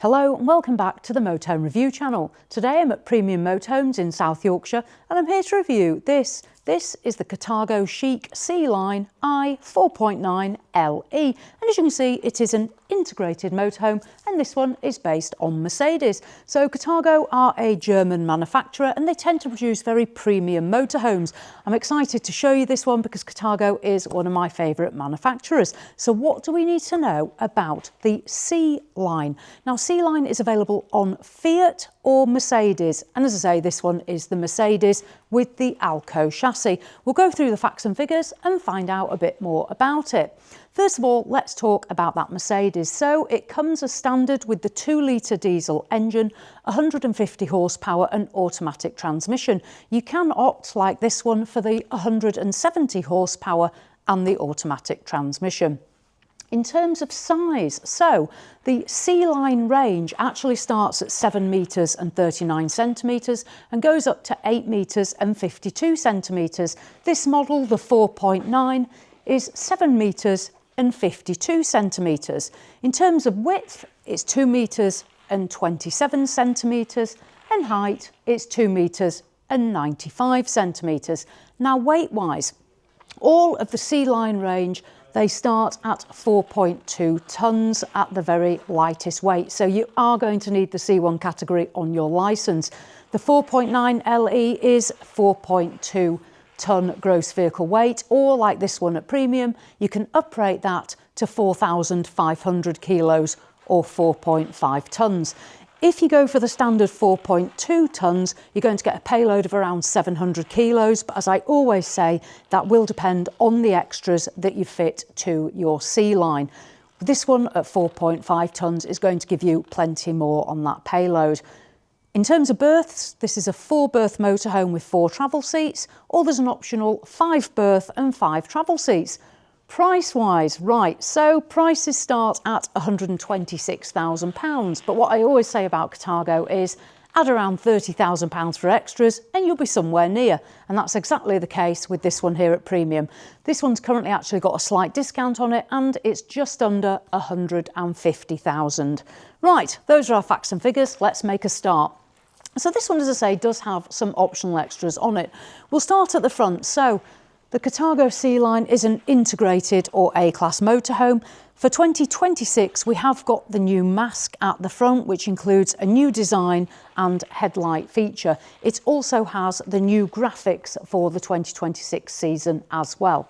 Hello and welcome back to the Motorhome review channel. Today I'm at Premium Motorhomes in South Yorkshire and I'm here to review this. This is the Carthago Chic C-Line i 4.9 LE, and as you can see it is an integrated motorhome and this one is based on Mercedes. So Carthago are a German manufacturer and they tend to produce very premium motorhomes. I'm excited to show you this one because Carthago is one of my favourite manufacturers. So what do we need to know about the C-Line? Now C-Line is available on Fiat or Mercedes, and as I say, this one is the Mercedes with the ALKO chassis. We'll go through the facts and figures and find out a bit more about it. First of all, let's talk about that Mercedes. So it comes as standard with the 2-litre diesel engine, 150 horsepower and automatic transmission. You can opt, like this one, for the 170 horsepower and the automatic transmission. In terms of size, so the C-Line range actually starts at 7 metres and 39 centimetres and goes up to 8 metres and 52 centimetres. This model, the 4.9, is 7 metres and 52 centimetres. In terms of width, it's 2 metres and 27 centimetres, and height, it's 2 metres and 95 centimetres. Now weight-wise, all of the C-Line range, they start at 4.2 tonnes at the very lightest weight. So you are going to need the C1 category on your licence. The 4.9 LE is 4.2 tonne gross vehicle weight, or like this one at Premium, you can uprate that to 4,500 kilos or 4.5 tonnes. If you go for the standard 4.2 tonnes, you're going to get a payload of around 700 kilos, but as I always say, that will depend on the extras that you fit to your C-Line. This one at 4.5 tonnes is going to give you plenty more on that payload. In terms of berths, this is a 4-berth motorhome with 4 travel seats, or there's an optional 5-berth and 5 travel seats. Price-wise, right, so prices start at £126,000, but what I always say about Carthago is add around £30,000 for extras and you'll be somewhere near, and that's exactly the case with this one here at Premium. This one's currently actually got a slight discount on it and it's just under £150,000. Right, those are our facts and figures, let's make a start. So this one, as I say, does have some optional extras on it. We'll start at the front. So the Carthago C-Line is an integrated or A-class motorhome. For 2026, we have got the new mask at the front, which includes a new design and headlight feature. It also has the new graphics for the 2026 season as well.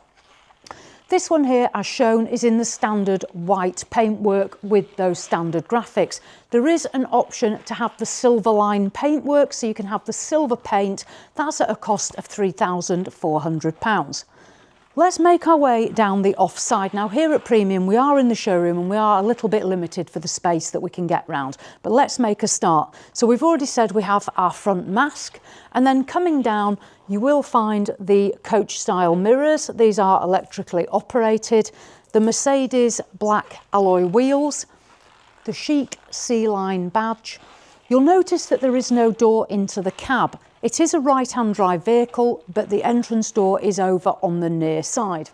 This one here, as shown, is in the standard white paintwork with those standard graphics. There is an option to have the silver line paintwork, so you can have the silver paint. That's at a cost of £3,400. Let's make our way down the offside. Now here at Premium, we are in the showroom and we are a little bit limited for the space that we can get round, but let's make a start. So we've already said we have our front mask, and then coming down, you will find the coach style mirrors. These are electrically operated, the Mercedes black alloy wheels, the Chic C-Line badge. You'll notice that there is no door into the cab. It is a right-hand drive vehicle, but the entrance door is over on the near side.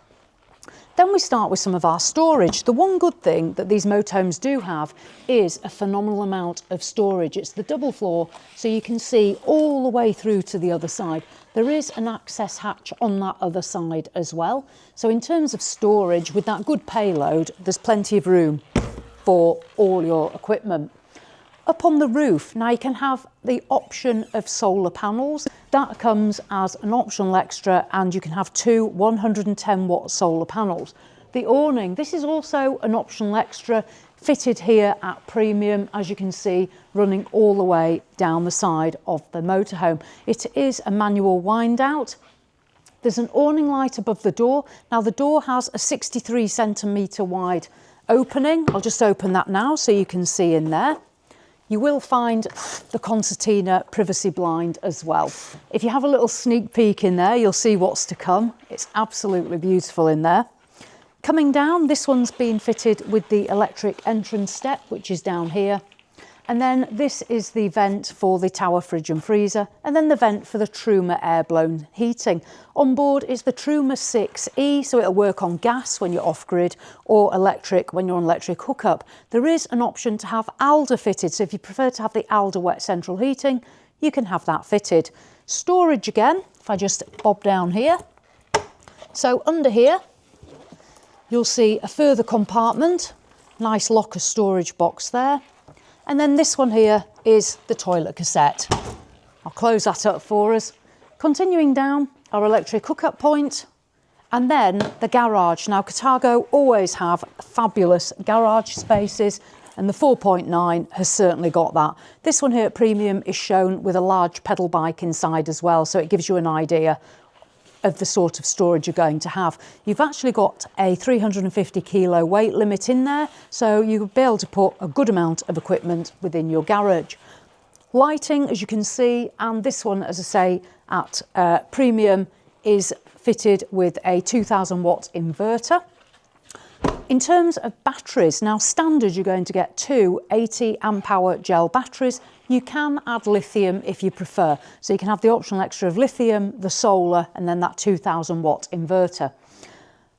Then we start with some of our storage. The one good thing that these motorhomes do have is a phenomenal amount of storage. It's the double floor, so you can see all the way through to the other side. There is an access hatch on that other side as well. So in terms of storage, with that good payload, there's plenty of room for all your equipment. Up on the roof, now you can have the option of solar panels. That comes as an optional extra, and you can have 2 110 watt solar panels. The awning, this is also an optional extra, fitted here at Premium, as you can see, running all the way down the side of the motorhome. It is a manual wind out. There's an awning light above the door. Now the door has a 63 centimetre wide opening. I'll just open that now so you can see in there. You will find the concertina privacy blind as well. If you have a little sneak peek in there, you'll see what's to come. It's absolutely beautiful in there. Coming down, this one's been fitted with the electric entrance step, which is down here. And then this is the vent for the tower fridge and freezer, and then the vent for the Truma air-blown heating. On board is the Truma 6E, so it'll work on gas when you're off-grid or electric when you're on electric hookup. There is an option to have ALDE fitted, so if you prefer to have the ALDE wet central heating, you can have that fitted. Storage again, if I just bob down here. So under here, you'll see a further compartment, nice locker storage box there. And then this one here is the toilet cassette. I'll close that up for us. Continuing down, our electric hookup point, and then the garage. Now, Carthago always have fabulous garage spaces, and the 4.9 has certainly got that. This one here at Premium is shown with a large pedal bike inside as well, so it gives you an idea of the sort of storage you're going to have. You've actually got a 350 kilo weight limit in there, so you'll be able to put a good amount of equipment within your garage. Lighting, as you can see, and this one, as I say, at Premium is fitted with a 2000 watt inverter. In terms of batteries, now standard you're going to get two 80 amp hour gel batteries. You can add lithium if you prefer. So you can have the optional extra of lithium, the solar, and then that 2000 watt inverter.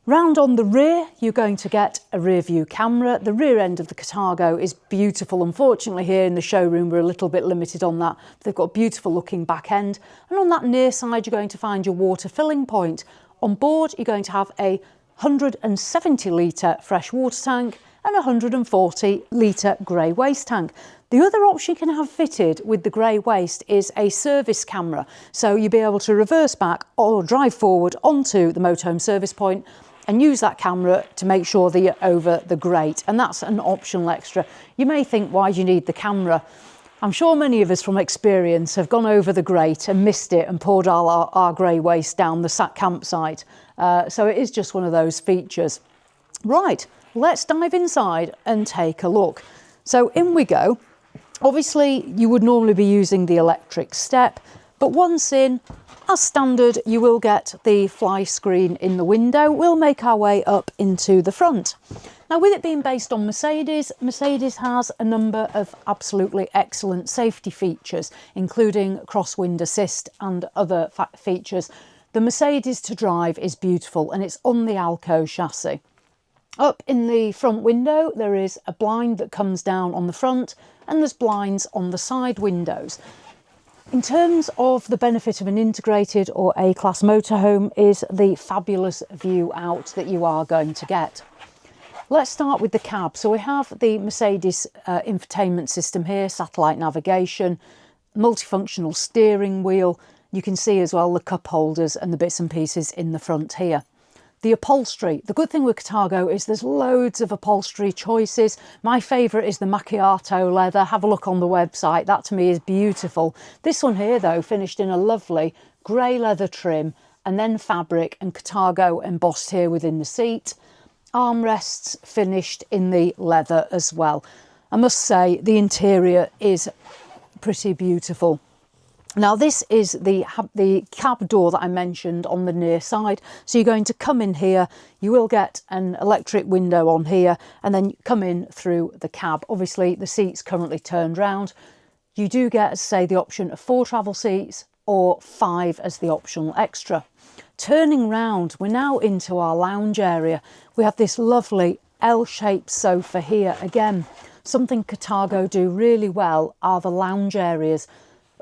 Round on the rear, you're going to get a rear view camera. The rear end of the Carthago is beautiful. Unfortunately, here in the showroom, we're a little bit limited on that. They've got a beautiful looking back end. And on that near side, you're going to find your water filling point. On board, you're going to have a 170 litre fresh water tank and a 140 litre grey waste tank. The other option you can have fitted with the grey waste is a service camera. So you'll be able to reverse back or drive forward onto the motorhome service point and use that camera to make sure that you're over the grate. And that's an optional extra. You may think, why do you need the camera? I'm sure many of us from experience have gone over the grate and missed it and poured all our grey waste down the sat campsite. So it is just one of those features. Right, let's dive inside and take a look. So in we go. Obviously, you would normally be using the electric step, but once in, as standard, you will get the fly screen in the window. We'll make our way up into the front. Now, with it being based on Mercedes, Mercedes has a number of absolutely excellent safety features, including crosswind assist and other features. The Mercedes to drive is beautiful, and it's on the ALKO chassis. Up in the front window, there is a blind that comes down on the front, and there's blinds on the side windows. In terms of the benefit of an integrated or A-class motorhome is the fabulous view out that you are going to get. Let's start with the cab. So we have the Mercedes infotainment system here, satellite navigation, multifunctional steering wheel. You can see as well the cup holders and the bits and pieces in the front here. The upholstery. The good thing with Carthago is there's loads of upholstery choices. My favourite is the macchiato leather. Have a look on the website. That to me is beautiful. This one here though, finished in a lovely grey leather trim and then fabric and Carthago embossed here within the seat. Armrests finished in the leather as well. I must say the interior is pretty beautiful. Now this is the cab door that I mentioned on the near side. So you're going to come in here, you will get an electric window on here and then come in through the cab. Obviously the seat's currently turned round. You do get, as I say, the option of 4 travel seats or 5 as the optional extra. Turning round, we're now into our lounge area. We have this lovely L-shaped sofa here. Again, something Carthago do really well are the lounge areas.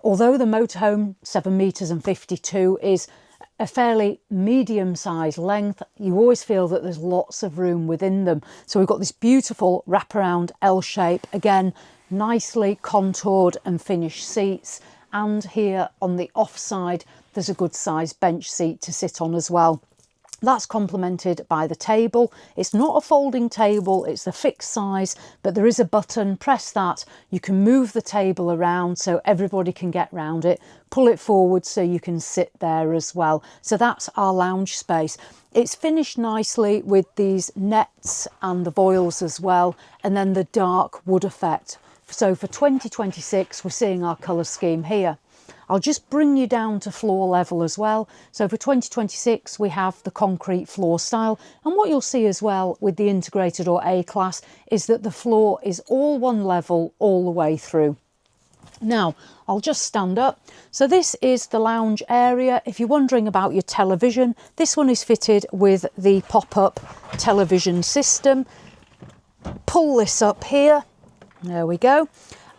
Although the motorhome 7 metres and 52 is a fairly medium sized length, you always feel that there's lots of room within them. So we've got this beautiful wraparound L shape, again, nicely contoured and finished seats. And here on the off side, there's a good sized bench seat to sit on as well. That's complemented by the table. It's not a folding table, it's a fixed size, but there is a button. Press that, you can move the table around so everybody can get round it. Pull it forward so you can sit there as well. So that's our lounge space. It's finished nicely with these nets and the voiles as well, and then the dark wood effect. So for 2026, we're seeing our colour scheme here. I'll just bring you down to floor level as well. So for 2026, we have the concrete floor style. And what you'll see as well with the integrated or A-class is that the floor is all one level all the way through. Now, I'll just stand up. So this is the lounge area. If you're wondering about your television, this one is fitted with the pop-up television system. Pull this up here. There we go.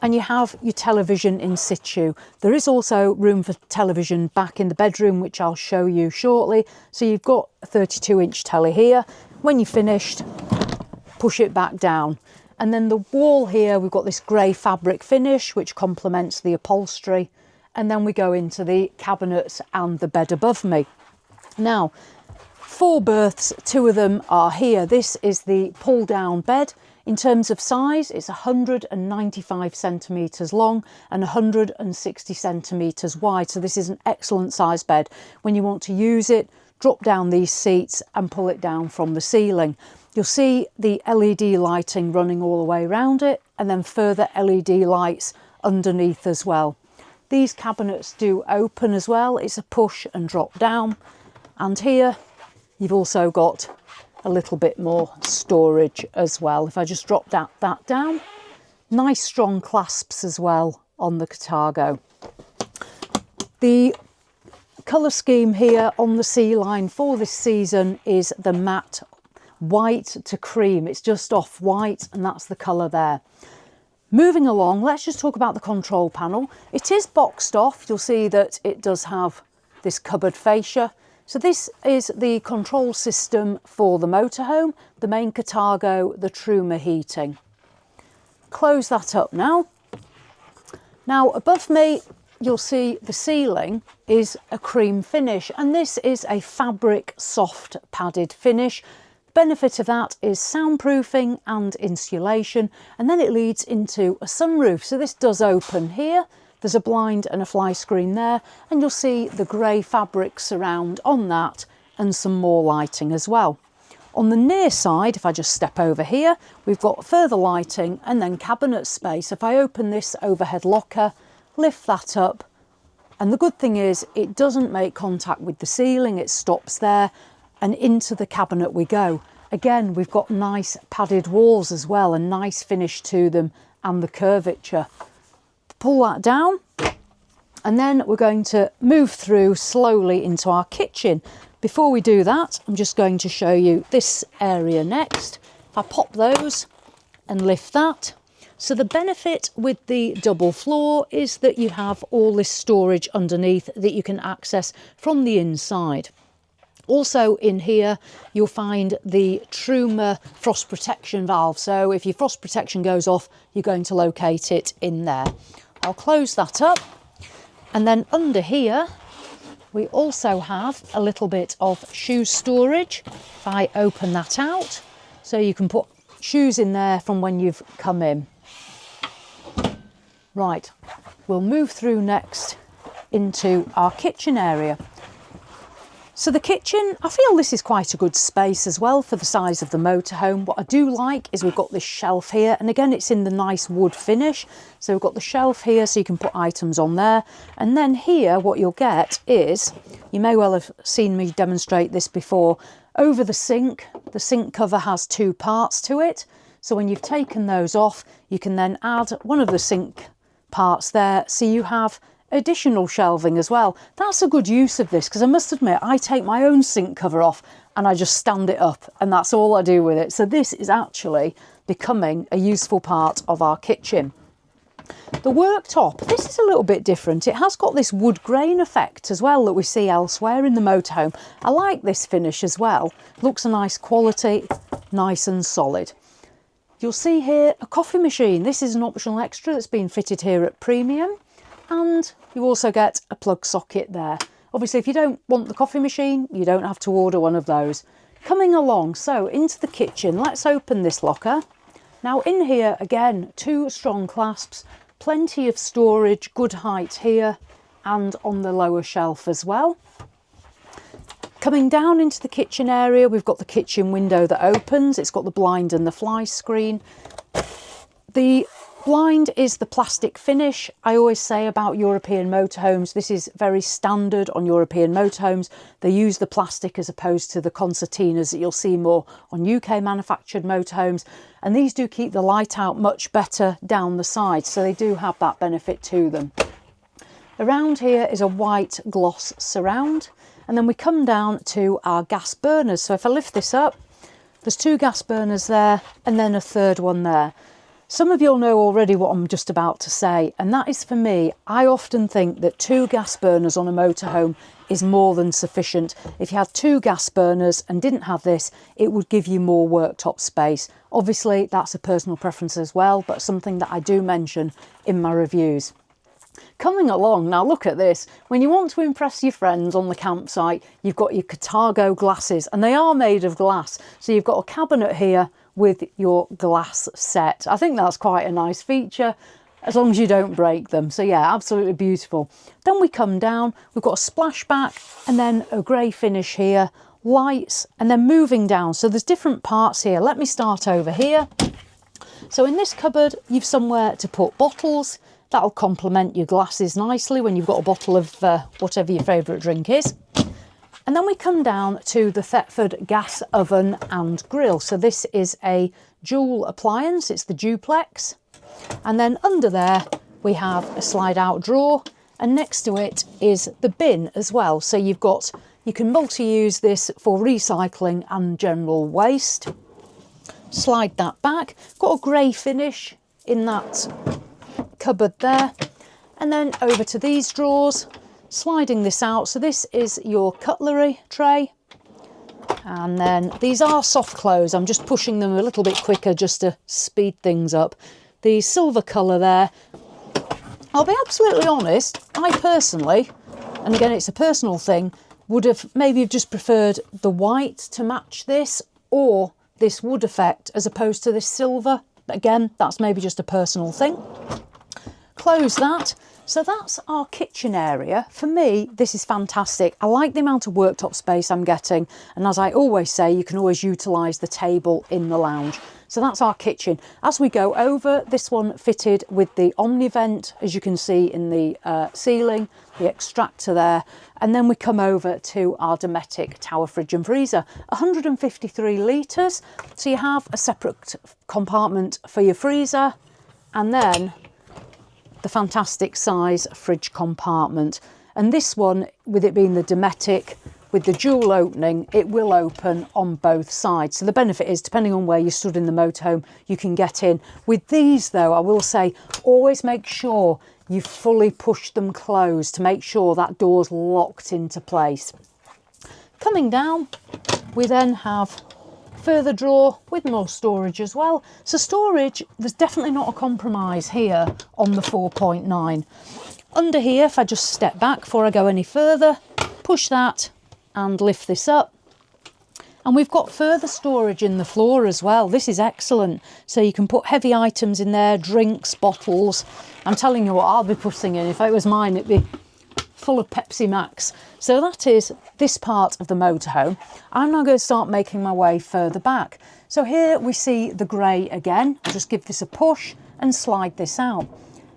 And you have your television in situ. There is also room for television back in the bedroom, which I'll show you shortly. So you've got a 32-inch telly here. When you're finished, push it back down. And then the wall here, we've got this grey fabric finish, which complements the upholstery. And then we go into the cabinets and the bed above me. Now, 4 berths, 2 of them are here. This is the pull-down bed. In terms of size, it's 195 centimetres long and 160 centimetres wide. So this is an excellent size bed. When you want to use it, drop down these seats and pull it down from the ceiling. You'll see the LED lighting running all the way around it, and then further LED lights underneath as well. These cabinets do open as well. It's a push and drop down. And here you've also got a little bit more storage as well. If I just drop that down, nice strong clasps as well on the Carthago. The colour scheme here on the sea line for this season is the matte white to cream. It's just off white, and that's the colour there. Moving along, let's just talk about the control panel. It is boxed off. You'll see that it does have this cupboard fascia. So this is the control system for the motorhome, the main Carthago, the Truma heating. Close that up now. Now above me, you'll see the ceiling is a cream finish, and this is a fabric soft padded finish. The benefit of that is soundproofing and insulation, and then it leads into a sunroof. So this does open here. There's a blind and a fly screen there, and you'll see the grey fabric surround on that and some more lighting as well. On the near side, if I just step over here, we've got further lighting and then cabinet space. If I open this overhead locker, lift that up, and the good thing is it doesn't make contact with the ceiling, it stops there, and into the cabinet we go. Again, we've got nice padded walls as well, a nice finish to them and the curvature. Pull that down, and then we're going to move through slowly into our kitchen. Before we do that, I'm just going to show you this area next. If I pop those and lift that. So the benefit with the double floor is that you have all this storage underneath that you can access from the inside. Also in here, you'll find the Truma frost protection valve. So if your frost protection goes off, you're going to locate it in there. I'll close that up, and then under here we also have a little bit of shoe storage. If I open that out, so you can put shoes in there from when you've come in. Right, we'll move through next into our kitchen area. So the kitchen, I feel this is quite a good space as well for the size of the motorhome. What I do like is we've got this shelf here, and again it's in the nice wood finish. So we've got the shelf here so you can put items on there. And then here what you'll get is, you may well have seen me demonstrate this before, over the sink cover has 2 parts to it. So when you've taken those off, you can then add one of the sink parts there, so you have additional shelving as well. That's a good use of this, because I must admit I take my own sink cover off and I just stand it up, and that's all I do with it. So this is actually becoming a useful part of our kitchen. The worktop, this is a little bit different. It has got this wood grain effect as well that we see elsewhere in the motorhome. I like this finish as well. Looks a nice quality, nice and solid. You'll see here a coffee machine. This is an optional extra that's been fitted here at Premium. And you also get a plug socket there. Obviously, if you don't want the coffee machine, you don't have to order one of those. Coming along, so into the kitchen, let's open this locker. Now in here, again, 2 strong clasps, plenty of storage, good height here and on the lower shelf as well. Coming down into the kitchen area, we've got the kitchen window that opens. It's got the blind and the fly screen. The Blind is the plastic finish. I always say about European motorhomes, this is very standard on European motorhomes. They use the plastic as opposed to the concertinas that you'll see more on UK manufactured motorhomes. And these do keep the light out much better down the side, so they do have that benefit to them. Around here is a white gloss surround, and then we come down to our gas burners. So if I lift this up, there's 2 gas burners there and then a third one there. Some of you'll know already what I'm just about to say, and that is, for me, I often think that 2 gas burners on a motorhome is more than sufficient. If you had 2 gas burners and didn't have this, it would give you more worktop space. Obviously, that's a personal preference as well, but something that I do mention in my reviews. Coming along, now look at this. When you want to impress your friends on the campsite, you've got your Carthago glasses, and they are made of glass. So you've got a cabinet here with your glass set. I think that's quite a nice feature, as long as you don't break them. So yeah, absolutely beautiful. Then we come down, we've got a splashback and then a grey finish here, lights, and then moving down. So there's different parts here. Let me start over here. So in this cupboard, you've somewhere to put bottles. That'll complement your glasses nicely when you've got a bottle of whatever your favourite drink is. And then we come down to the Thetford gas oven and grill. So this is a dual appliance, it's the duplex. And then under there we have a slide out drawer, and next to it is the bin as well. So you can multi-use this for recycling and general waste. Slide that back, got a grey finish in that cupboard there. And then over to these drawers, sliding this out. So this is your cutlery tray, and then these are soft close. I'm just pushing them a little bit quicker just to speed things up. The silver colour there, I'll be absolutely honest, I personally, and again it's a personal thing, would have maybe just preferred the white to match this, or this wood effect as opposed to this silver. But again, that's maybe just a personal thing. Close that. So that's our kitchen area. For me, this is fantastic. I like the amount of worktop space I'm getting. And as I always say, you can always utilise the table in the lounge. So that's our kitchen. As we go over, this one fitted with the Omnivent, as you can see in the ceiling, the extractor there. And then we come over to our Dometic tower fridge and freezer, 153 litres. So you have a separate compartment for your freezer, and then the fantastic size fridge compartment. And this one, with it being the Dometic with the dual opening, it will open on both sides. So the benefit is, depending on where you stood in the motorhome, you can get in. With these though, I will say, always make sure you fully push them closed to make sure that door's locked into place. Coming down, we then have further drawer with more storage as well. So storage, there's definitely not a compromise here on the 4.9. Under here, if I just step back before I go any further, push that and lift this up. And we've got further storage in the floor as well. This is excellent. So you can put heavy items in there, drinks, bottles. I'm telling you what I'll be putting in. If it was mine, it'd be full of Pepsi Max. So that is this part of the motorhome. I'm now going to start making my way further back. So here we see the grey again. I'll just give this a push and slide this out.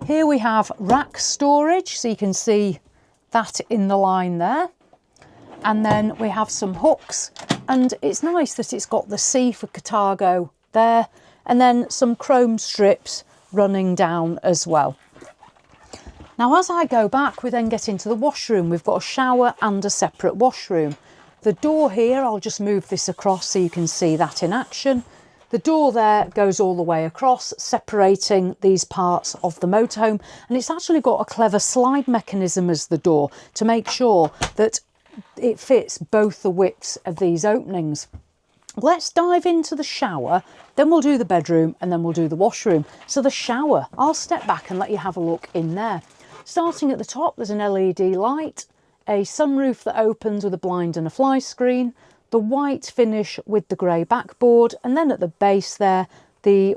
Here we have rack storage, so you can see that in the line there. And then we have some hooks, and it's nice that it's got the C for Carthago there, and then some chrome strips running down as well. Now as I go back, we then get into the washroom. We've got a shower and a separate washroom. The door here, I'll just move this across so you can see that in action. The door there goes all the way across, separating these parts of the motorhome, and it's actually got a clever slide mechanism as the door to make sure that it fits both the widths of these openings. Let's dive into the shower, then we'll do the bedroom, and then we'll do the washroom. So the shower, I'll step back and let you have a look in there. Starting at the top, there's an LED light, a sunroof that opens with a blind and a fly screen, the white finish with the grey backboard, and then at the base there, the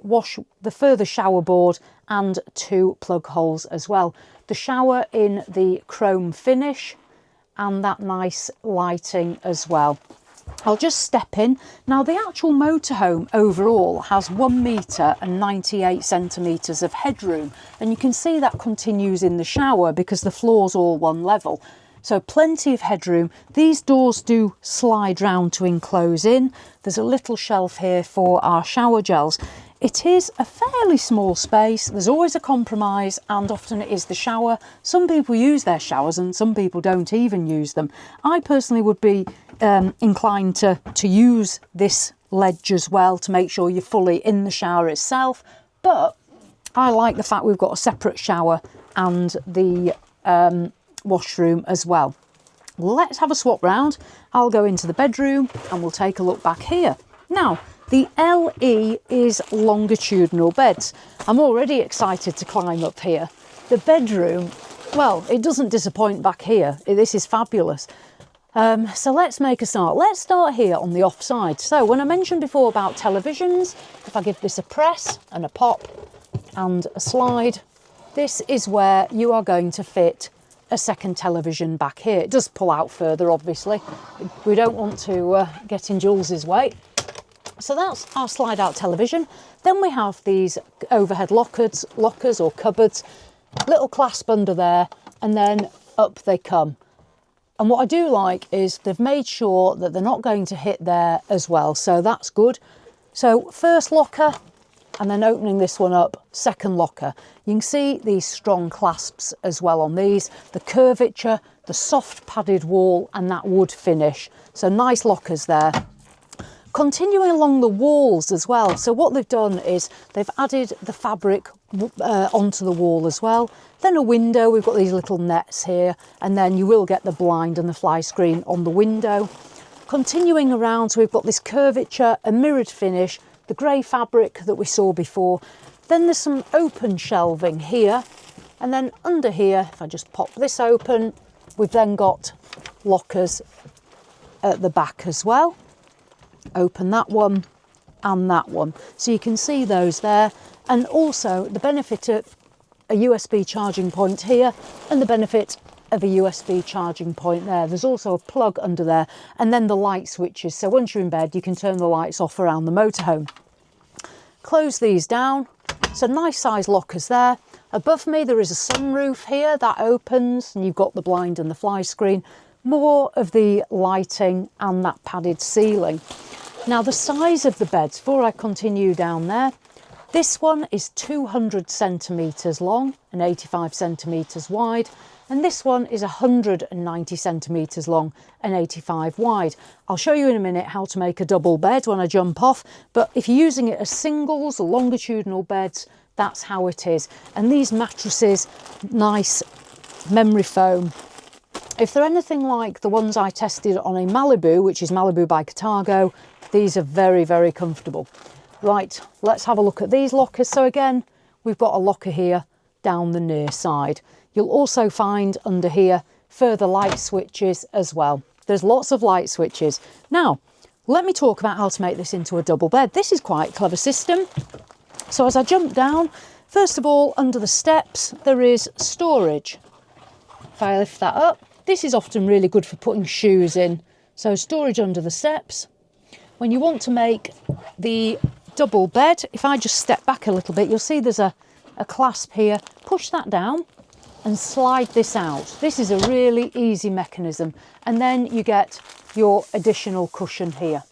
further shower board and 2 plug holes as well. The shower in the chrome finish and that nice lighting as well. I'll just step in. Now the actual motorhome overall has 1 metre and 98 centimetres of headroom, and you can see that continues in the shower because the floor's all one level. So plenty of headroom. These doors do slide round to enclose in. There's a little shelf here for our shower gels. It is a fairly small space. There's always a compromise, and often it is the shower. Some people use their showers and some people don't even use them. I personally would be inclined to use this ledge as well to make sure you're fully in the shower itself, but I like the fact we've got a separate shower and the washroom as well. Let's have a swap round. I'll go into the bedroom and we'll take a look back here. Now, the LE is longitudinal beds. I'm already excited to climb up here. The bedroom, well, it doesn't disappoint back here. This is fabulous. So let's make a start. Let's start here on the off side. So when I mentioned before about televisions, if I give this a press and a pop and a slide, this is where you are going to fit a second television back here. It does pull out further, obviously. We don't want to get in Jules's way. So that's our slide out television. Then we have these overhead lockers or cupboards, little clasp under there, and then up they come. And what I do like is they've made sure that they're not going to hit there as well. So that's good. So first locker, and then opening this one up, second locker. You can see these strong clasps as well on these, the curvature, the soft padded wall, and that wood finish. So nice lockers there. Continuing along the walls as well. So what they've done is they've added the fabric onto the wall as well. Then a window, we've got these little nets here, and then you will get the blind and the fly screen on the window. Continuing around, so we've got this curvature, a mirrored finish, the grey fabric that we saw before. Then there's some open shelving here, and then under here, if I just pop this open, we've then got lockers at the back as well. Open that one and that one, so you can see those there. And also the benefit of a USB charging point here and the benefit of a USB charging point there. There's also a plug under there, and then the light switches, so once you're in bed you can turn the lights off around the motorhome. Close these down, so nice size lockers there. Above me there is a sunroof here that opens, and you've got the blind and the fly screen. More of the lighting and that padded ceiling. Now the size of the beds, before I continue down there, this one is 200 centimetres long and 85 centimetres wide, and this one is 190 centimetres long and 85 wide. I'll show you in a minute how to make a double bed when I jump off, but if you're using it as singles or longitudinal beds, that's how it is. And these mattresses, nice memory foam. If they're anything like the ones I tested on a Malibu, which is Malibu by Carthago, these are very, very comfortable. Right, let's have a look at these lockers. So again, we've got a locker here down the near side. You'll also find under here further light switches as well. There's lots of light switches. Now, let me talk about how to make this into a double bed. This is quite a clever system. So as I jump down, first of all, under the steps, there is storage. If I lift that up, this is often really good for putting shoes in. So storage under the steps. When you want to make the double bed, if I just step back a little bit, you'll see there's a clasp here. Push that down and slide this out. This is a really easy mechanism. And then you get your additional cushion here.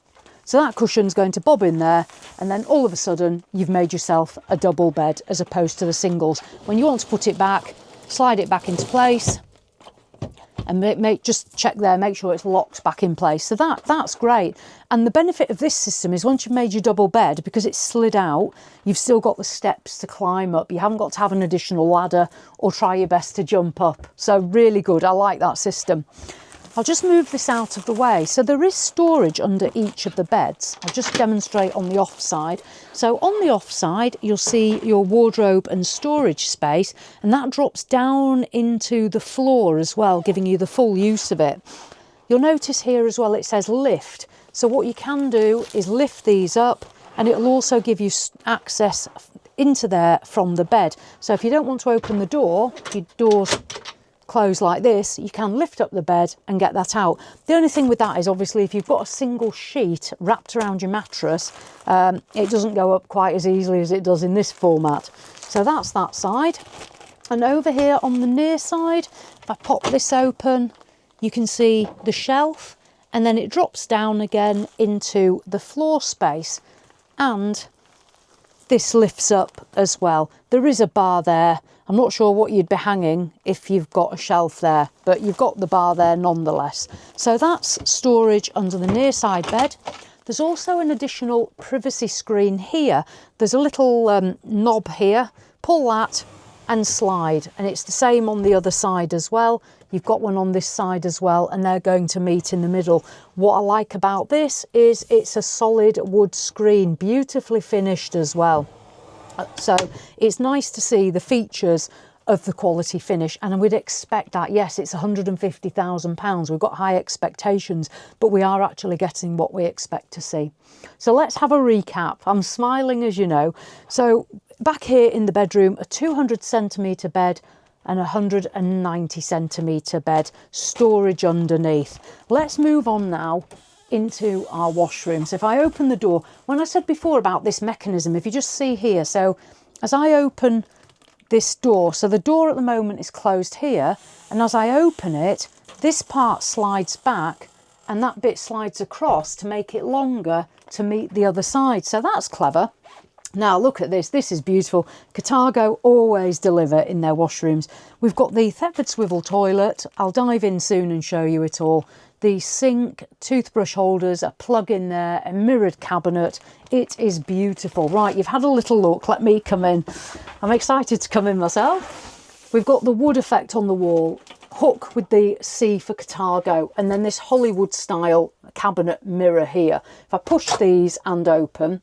So that cushion's going to bob in there, and then all of a sudden you've made yourself a double bed as opposed to the singles. When you want to put it back, slide it back into place, and just check there, make sure it's locked back in place. So that's great. And the benefit of this system is once you've made your double bed, because it's slid out, you've still got the steps to climb up. You haven't got to have an additional ladder or try your best to jump up. So really good, I like that system. I'll just move this out of the way. So there is storage under each of the beds. I'll just demonstrate on the off side. So on the off side, you'll see your wardrobe and storage space, and that drops down into the floor as well, giving you the full use of it. You'll notice here as well, it says lift. So what you can do is lift these up, and it'll also give you access into there from the bed. So if you don't want to open the door, your door's closed like this, you can lift up the bed and get that out. The only thing with that is obviously if you've got a single sheet wrapped around your mattress, it doesn't go up quite as easily as it does in this format. So that's that side. And over here on the near side, if I pop this open, you can see the shelf, and then it drops down again into the floor space, and this lifts up as well. There is a bar there. I'm not sure what you'd be hanging if you've got a shelf there, but you've got the bar there nonetheless. So that's storage under the near side bed. There's also an additional privacy screen here. There's a little knob here. Pull that and slide, and it's the same on the other side as well. You've got one on this side as well, and they're going to meet in the middle. What I like about this is it's a solid wood screen, beautifully finished as well. So it's nice to see the features of the quality finish, and we'd expect that. Yes, it's £150,000. We've got high expectations, but we are actually getting what we expect to see. So let's have a recap. I'm smiling, as you know. So back here in the bedroom, a 200 centimetre bed and a 190 centimetre bed, storage underneath. Let's move on now into our washroom. So if I open the door, when I said before about this mechanism, if you just see here, so as I open this door, so the door at the moment is closed here, and as I open it, this part slides back and that bit slides across to make it longer to meet the other side. So that's clever. Now look at this, this is beautiful. Carthago always deliver in their washrooms. We've got the Thetford swivel toilet. I'll dive in soon and show you it all. The sink, toothbrush holders, a plug in there, a mirrored cabinet. It is beautiful. Right, you've had a little look, let me come in. I'm excited to come in myself. We've got the wood effect on the wall, hook with the C for Carthago, and then this Hollywood style cabinet mirror here. If I push these and open,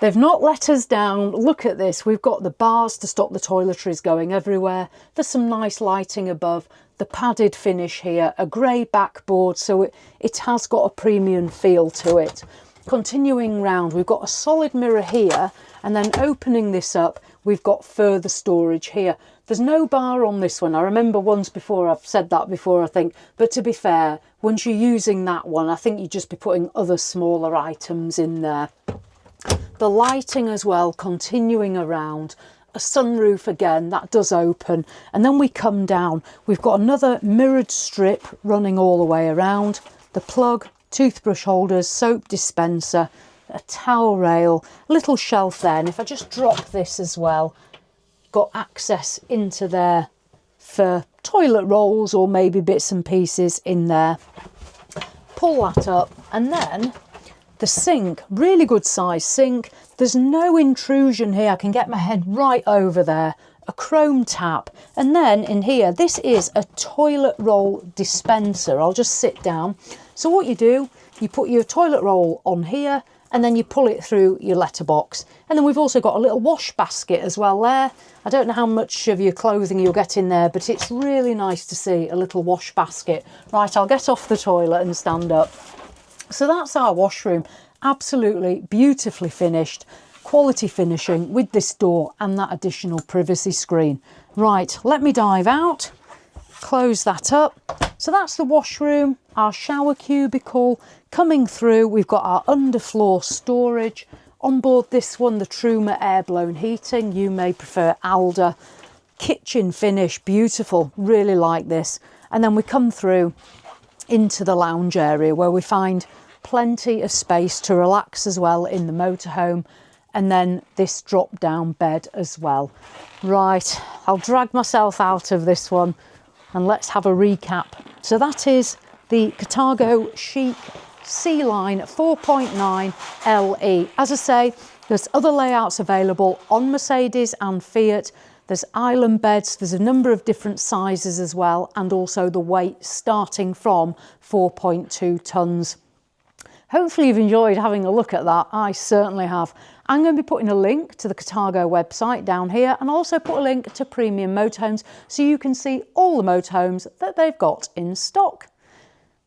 they've not let us down. Look at this. We've got the bars to stop the toiletries going everywhere. There's some nice lighting above. The padded finish here, a grey backboard, so it has got a premium feel to it. Continuing round, we've got a solid mirror here, and then opening this up, we've got further storage here. There's no bar on this one. I remember once before, I've said that before, I think, but to be fair, once you're using that one, I think you'd just be putting other smaller items in there. The lighting as well, continuing around. A sunroof again, that does open, and then we come down. We've got another mirrored strip running all the way around. The plug, toothbrush holders, soap dispenser, a towel rail, little shelf there, and if I just drop this as well, got access into there for toilet rolls or maybe bits and pieces in there. Pull that up, and then the sink, really good size sink. There's no intrusion here. I can get my head right over there. A chrome tap. And then in here, this is a toilet roll dispenser. I'll just sit down. So what you do, you put your toilet roll on here, and then you pull it through your letterbox. And then we've also got a little wash basket as well there. I don't know how much of your clothing you'll get in there, but it's really nice to see a little wash basket. Right, I'll get off the toilet and stand up. So that's our washroom, absolutely beautifully finished, quality finishing with this door and that additional privacy screen. Right, let me dive out, close that up. So that's the washroom, our shower cubicle. Coming through, we've got our underfloor storage. On board this one, the Truma air-blown heating. You may prefer ALDE. Kitchen finish, beautiful, really like this. And then we come through into the lounge area where we find plenty of space to relax as well in the motorhome, and then this drop down bed as well. Right, I'll drag myself out of this one and let's have a recap. So that is the Carthago Chic C-Line 4.9 LE. As I say, there's other layouts available on Mercedes and Fiat. There's island beds, there's a number of different sizes as well, and also the weight starting from 4.2 tonnes. Hopefully you've enjoyed having a look at that. I certainly have. I'm going to be putting a link to the Carthago website down here, and I'll also put a link to Premium Motorhomes so you can see all the motorhomes that they've got in stock.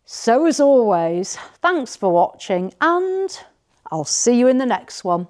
So as always, thanks for watching, and I'll see you in the next one.